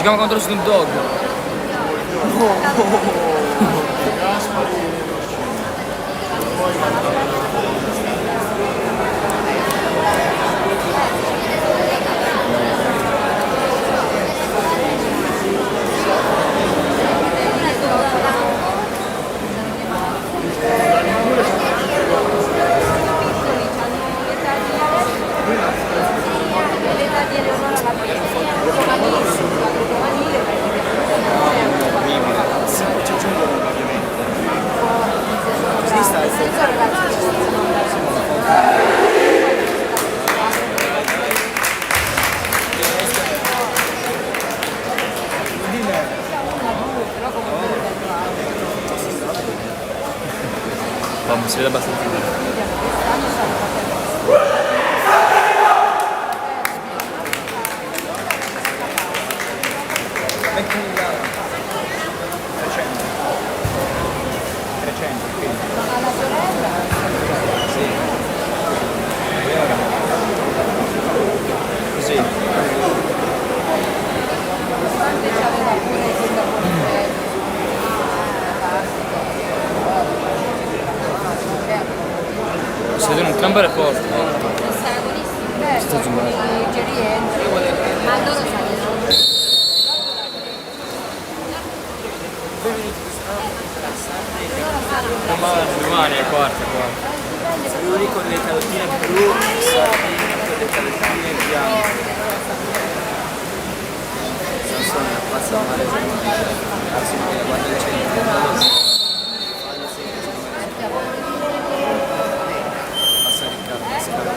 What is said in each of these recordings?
Giochiamo contro Snoop Dogg. Mi si vede abbastanza bene. Siete in un campo forte. Sto giocando. Ma loro salgono. Domani è quarta. Lui con le calotine blu, Sardini con le calotine bianche. Non so, mi passa male. Anzi, guarda il centro. Passa Riccardo, scala.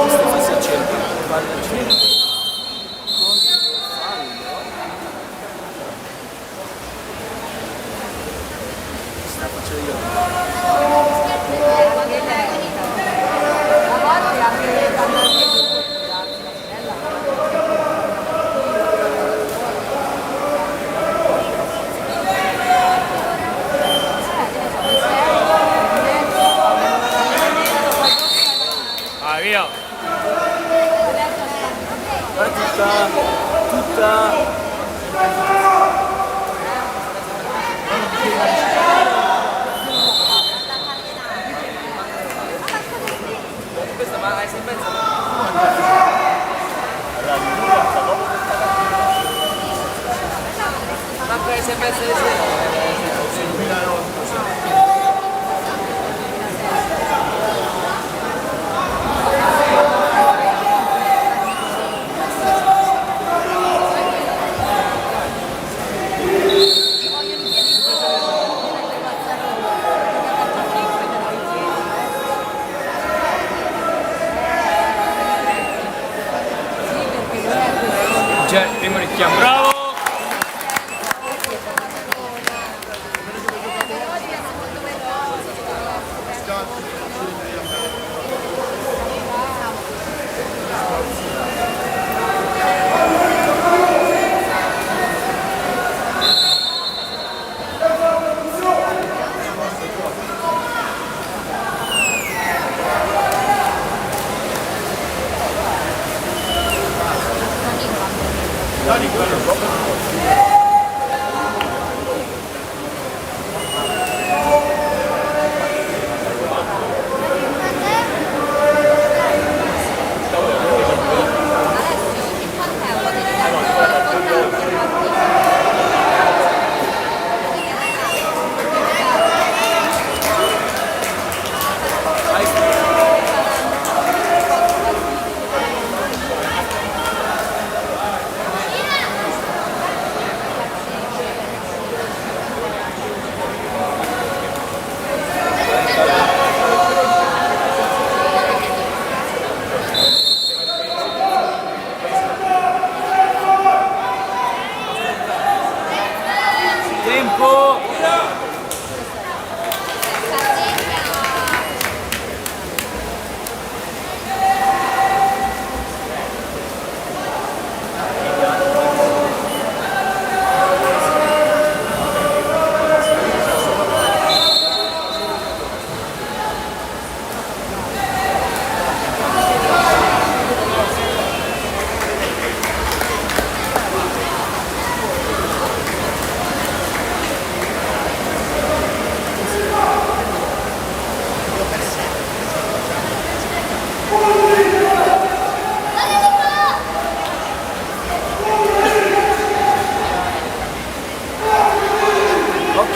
Questo passa il centro, guarda il centro. Sta facendo io. Via! Tutta. Questa ma hai sempre manco hai sempre Già, primo richiamo. Bravo!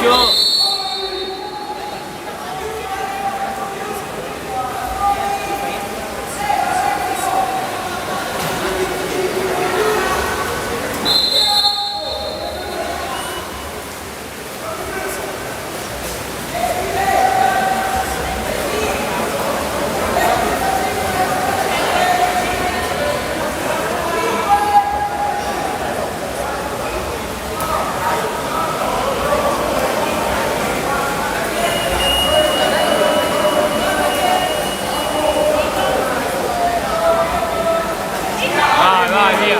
Occhio! Vai, vai, via.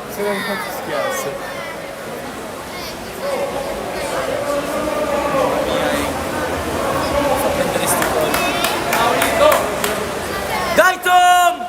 Se non quanto schiasso. Fa prendere sti colpi. Dai Tom!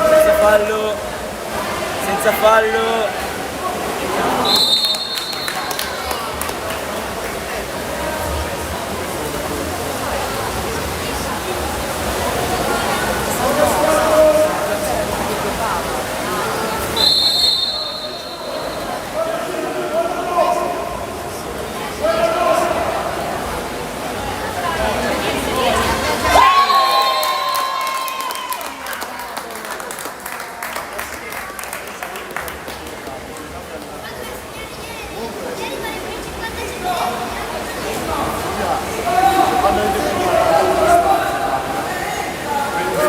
Senza fallo! Senza fallo!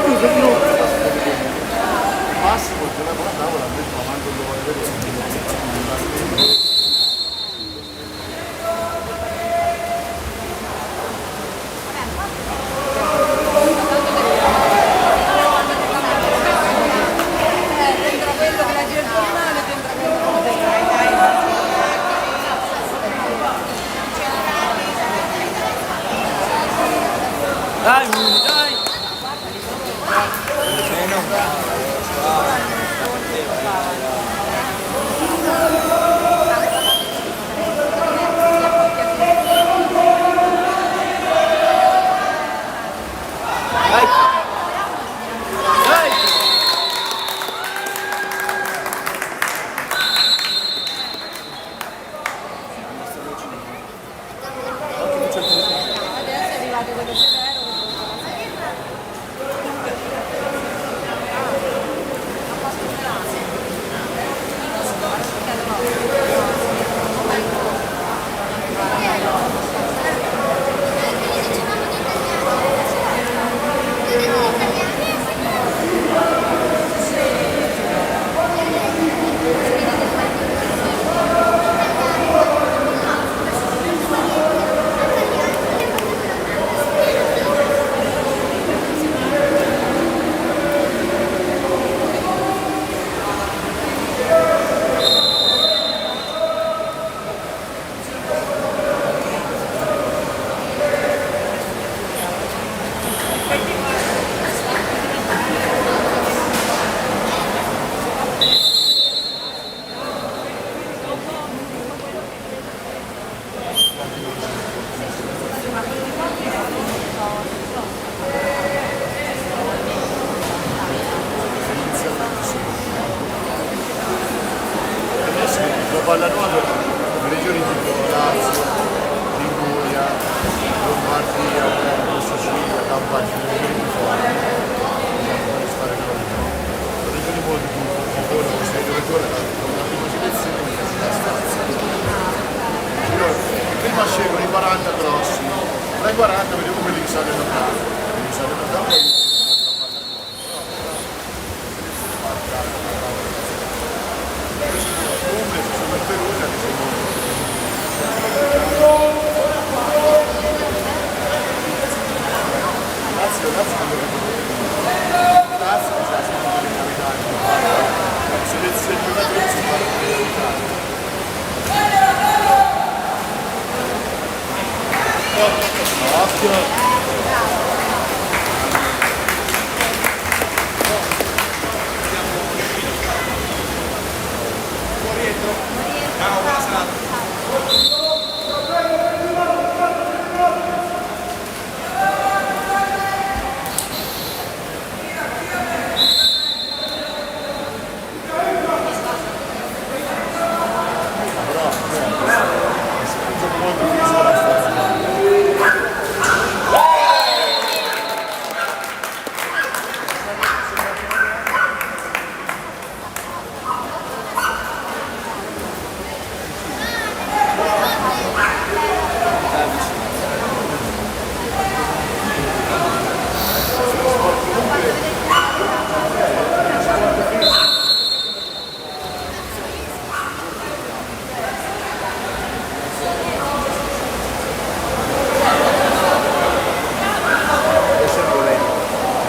Scusa, io Massimo ce la guardavo, l'ha detto, ma manco lo voglio vedere. Dentro quello che la gira giornale, dentro quello che Dai, dai! Dai! Dai! adesso è arrivato quello severo. ai 40, vediamo quelli che sale da casa. Quelli che sale da casa. Sono in Perugia che occhio.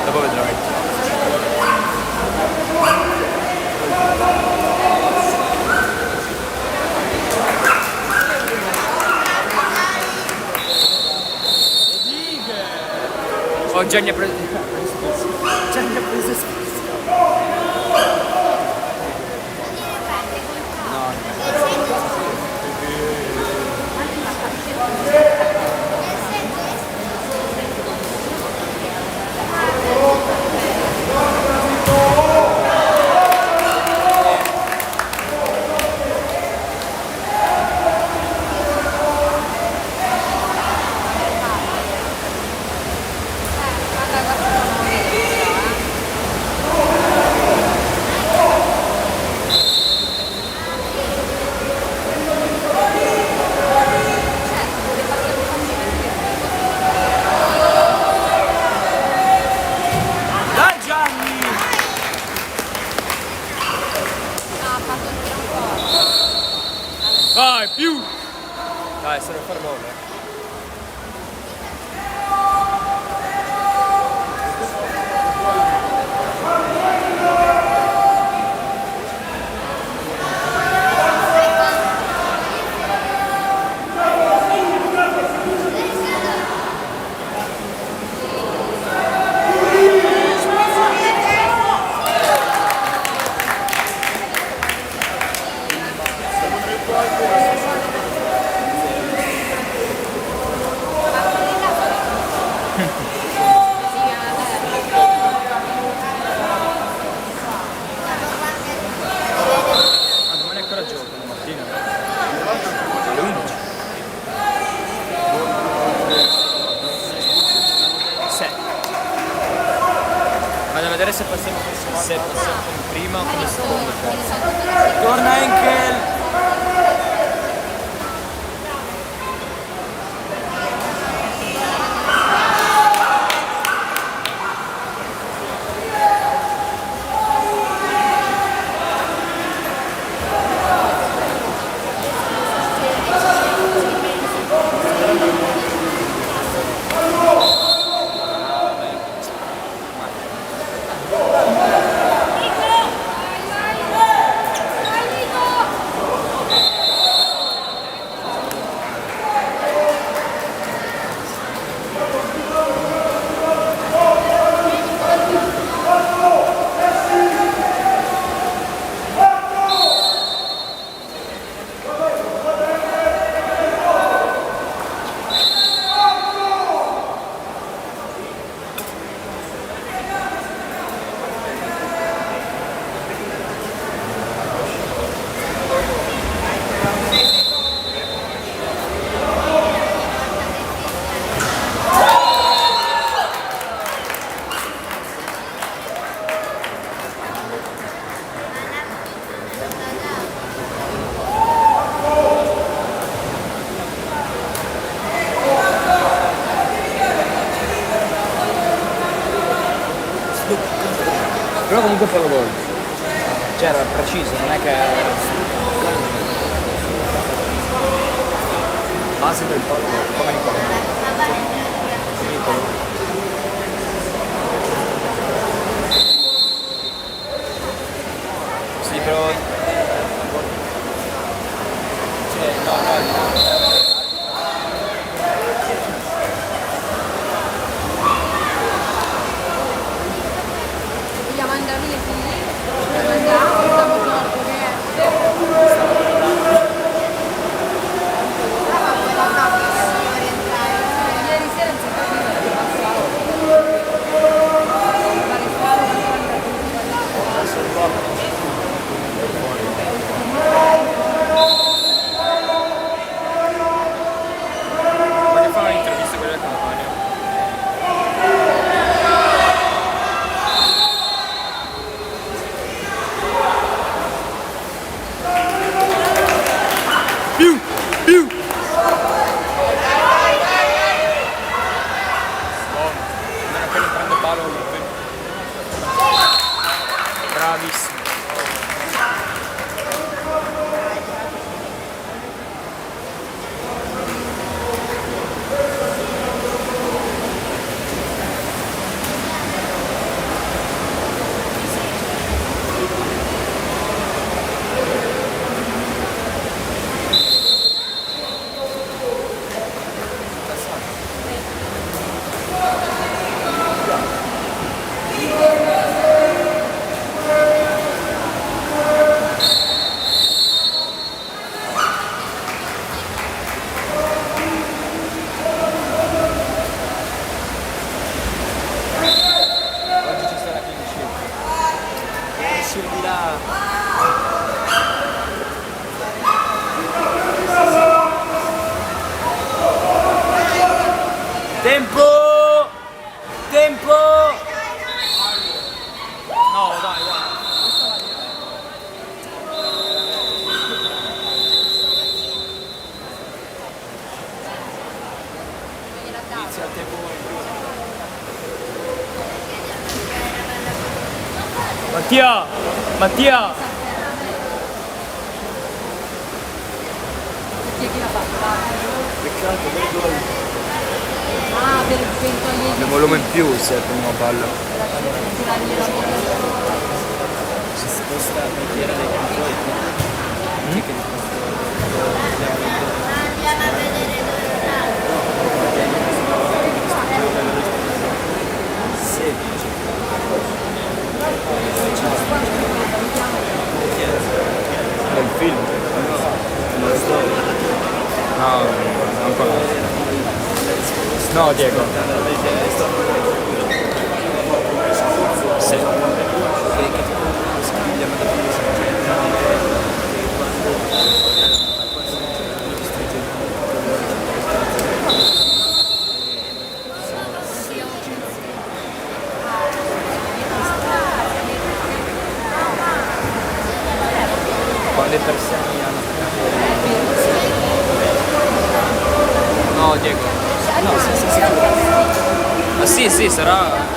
Dopo vedrai. Oh, Gianni ha preso... Gianni ha preso spazio. Dai Gianni! Vai, più! Dai, se ne far muovere. Ah, domani ancora gioco, domattina. Alle 11. 6. Vado a vedere se passiamo come prima o come seconda. Torna Enkel! Però comunque fallo gol. Cioè era preciso, non è che... Base del fallo gol, come Nicola. Nicolo. Sì, però... Cioè, no. Vogliamo andare via qui? Andiamo, stiamo morto ieri sera non si capiva che passava. Voglio fare un'intervista con la Campania. Più! Almeno che non prende palo bravissimo. Oggi ci sarà clean sheet. Uscire di là. Tempo! Tempo! No, dai. Inizia il tempo come prima. Mattia! Chi è che l'ha fatto? Peccato, per gol. Ah, per il togliere Abbiamo l'uomo in più se è la prima palla. Si sposta la bandiera dei campioni. Andiamo a vedere dove sta. Nel film. Nella storia. No, ancora. No, Diego. Sì. Quando i persiani hanno no, Diego. No, sì. Ma sì, sarà.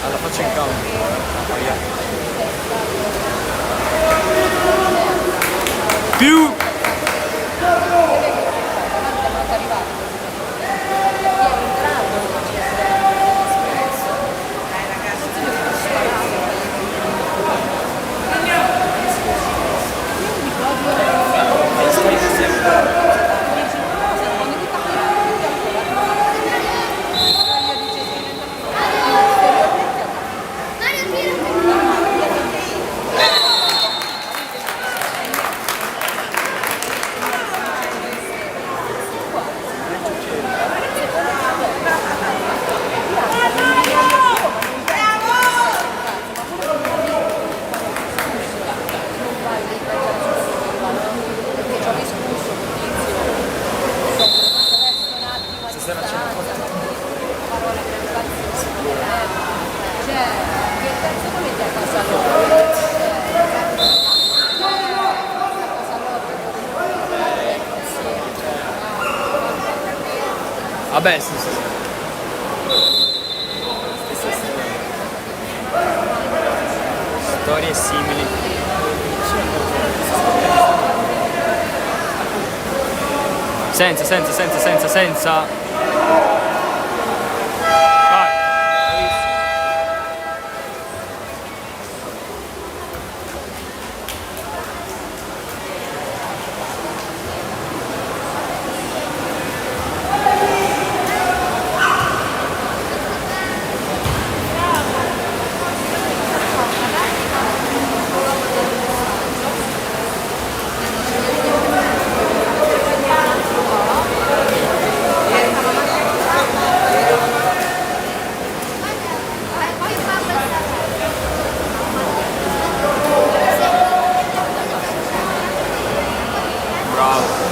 Alla faccia in campo. Più! Vabbè, sì, sì. Storie simili. Senza. Vai. Bravo.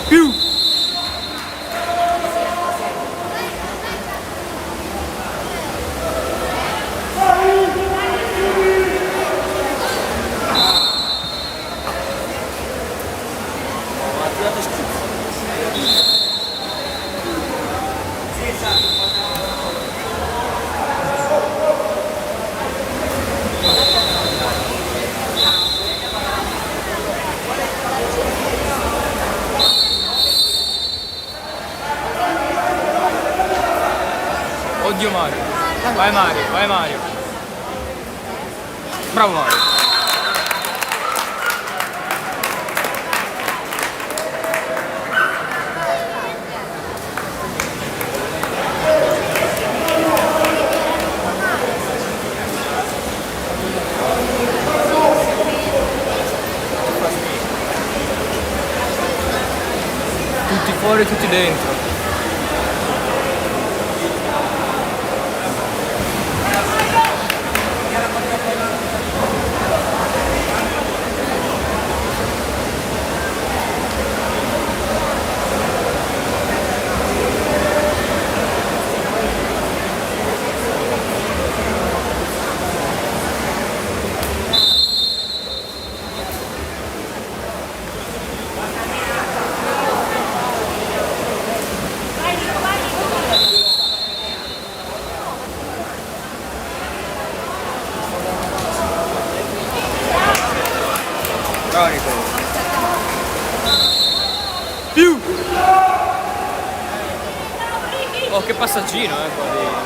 Più. Oddio Mario. Vai Mario. Bravo Mario. Tutti fuori, tutti dentro. Bravo Nicola. Più! Oh, che passaggino, qua di...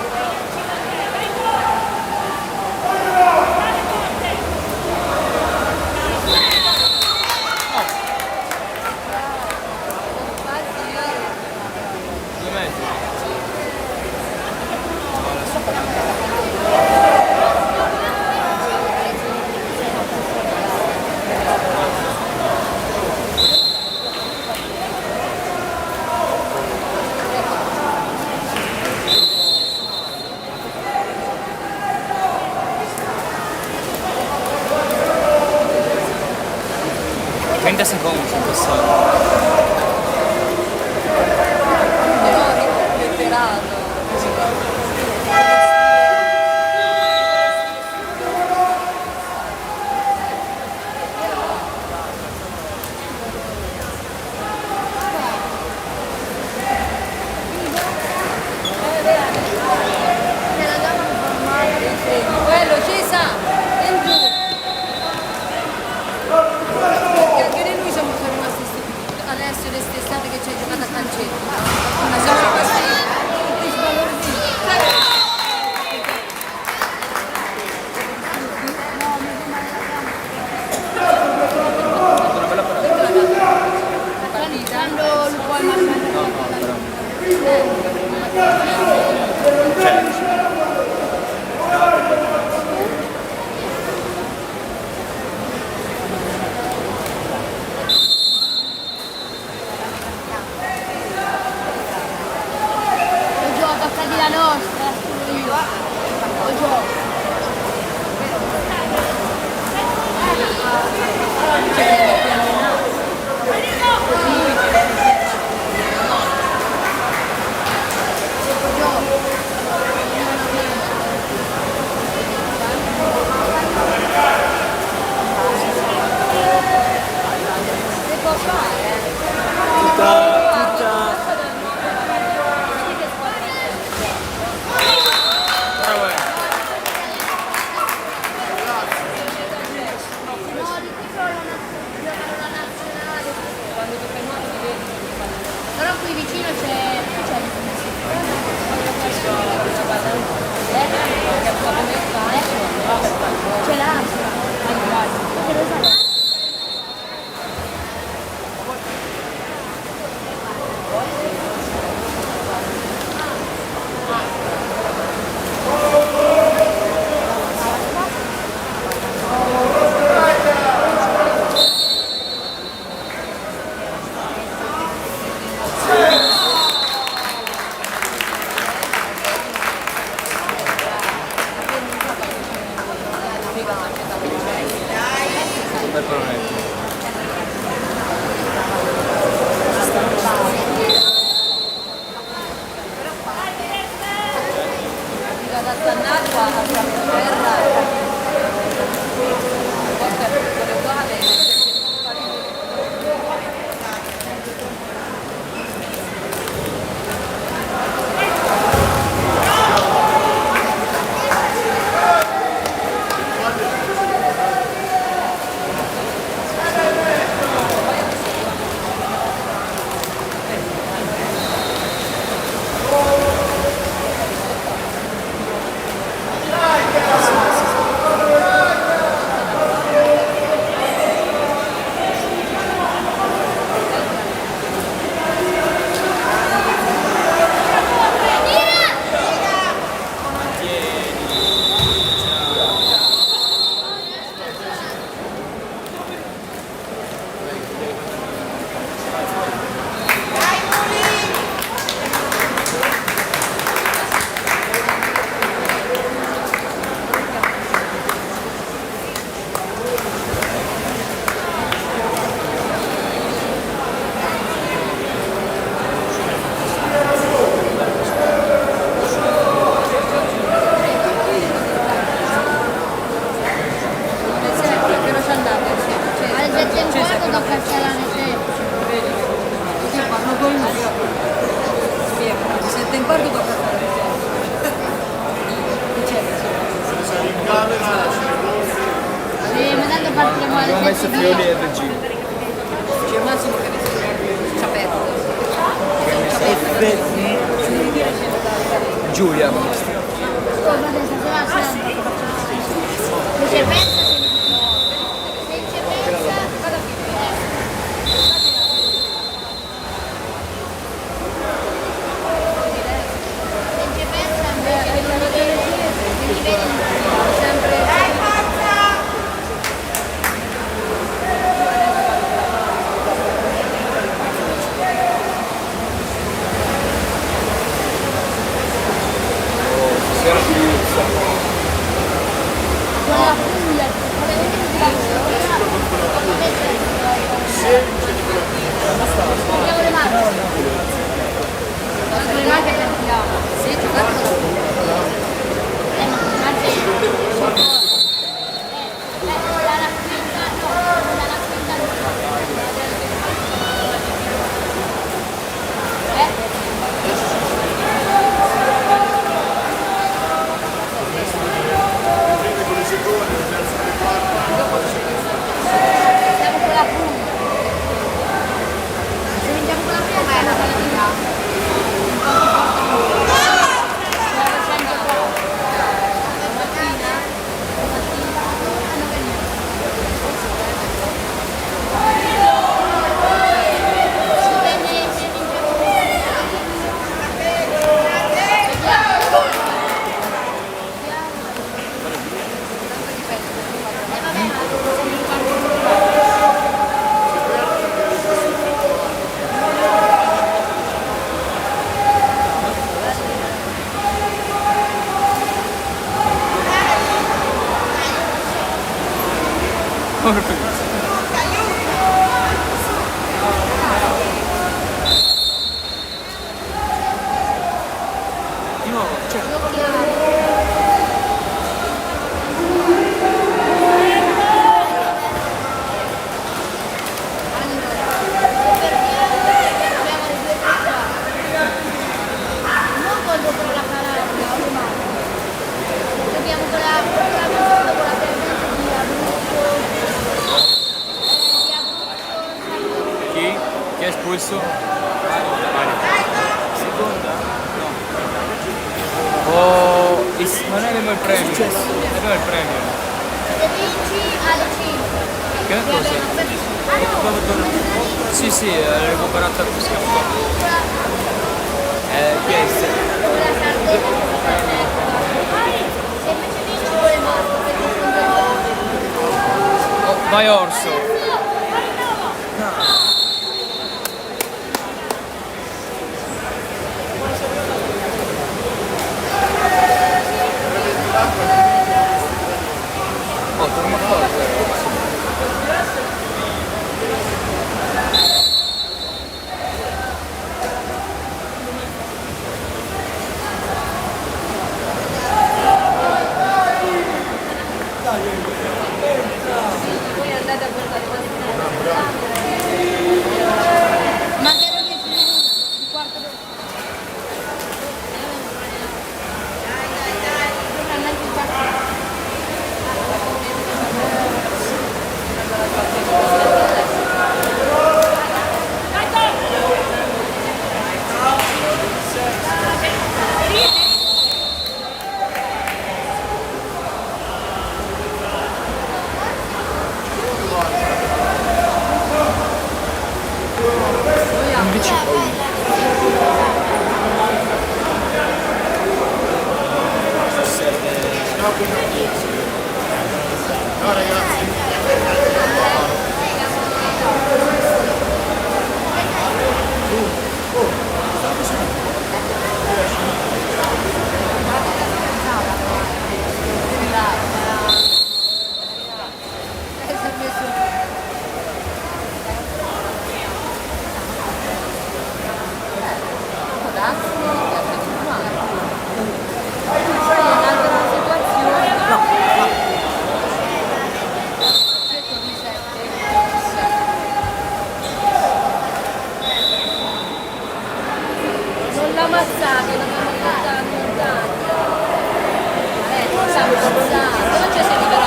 Trenta secondi sono passati. Letterato. Quello ci sa, in giù. Perché anche noi siamo rimasti adesso quest'estate che ci hai giocato a calcetto. Ma siamo rimasti tutti sbalorditi. Quando lo puoi la nostra, lo gioco. Cioè, vicino c'è c'è l'altra. Bel problema. Abbiamo messo Fiori e regina. C'è Massimo che ci ha aperto. Giulia. Se pensa se ci pensa Di nuovo, cioè, chi? Chi è espulso? Mario. abbiamo il premio. Abbiamo il premio. Se vinci alle 5. Che cosa? Sì, sì, recuperata così. Chiesto. La Sardegna. Se invece vinci vuole morto, per Oh, vai Orso. Oh, torna forte. Voi andate a guardare quando Mancano 10 minuti, un quarto d'ora. Dovrà andare in quarto. No ragazzi. non l'ha ammazzato, l'abbiamo portato in montagna. Non s'ha ammazzato, non c'è seguito la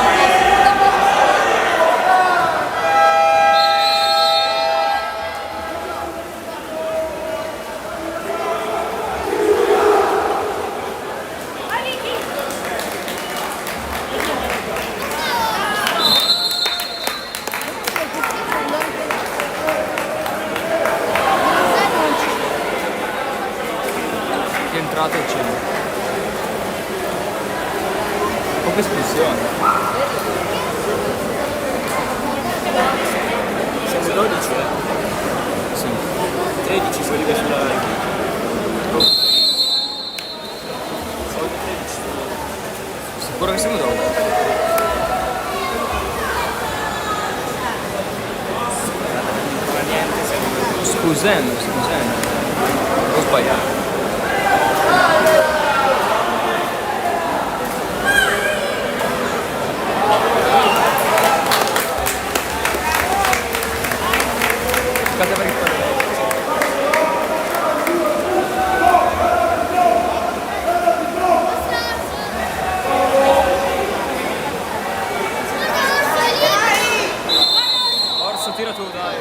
Che è entrato il cielo. Poca espulsione. Siamo 12, Sì. 13 quelli che sulla live. Sicuro che siamo dopo. Ma niente, siamo Scusando. Ho sbagliato. Giocate per il pallone. Orso, tira tu, dai.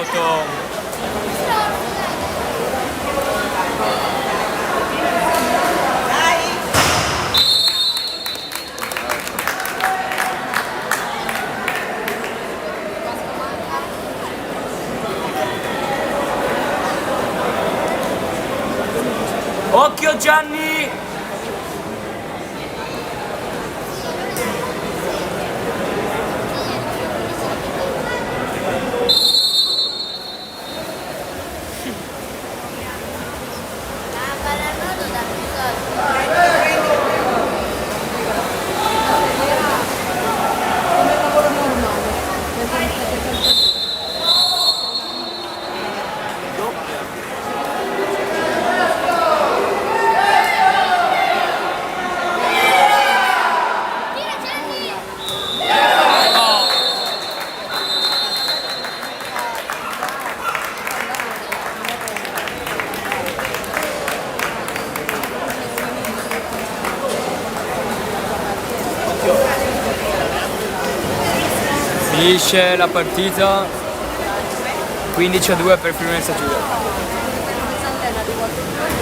Bravo Tom. Occhio Gianni! La palla nodo da più soldi. Come lavoro normale. Tira Gianni! Finisce la partita 15-2 per Fluminense Giulia. Sant'Ella di volte.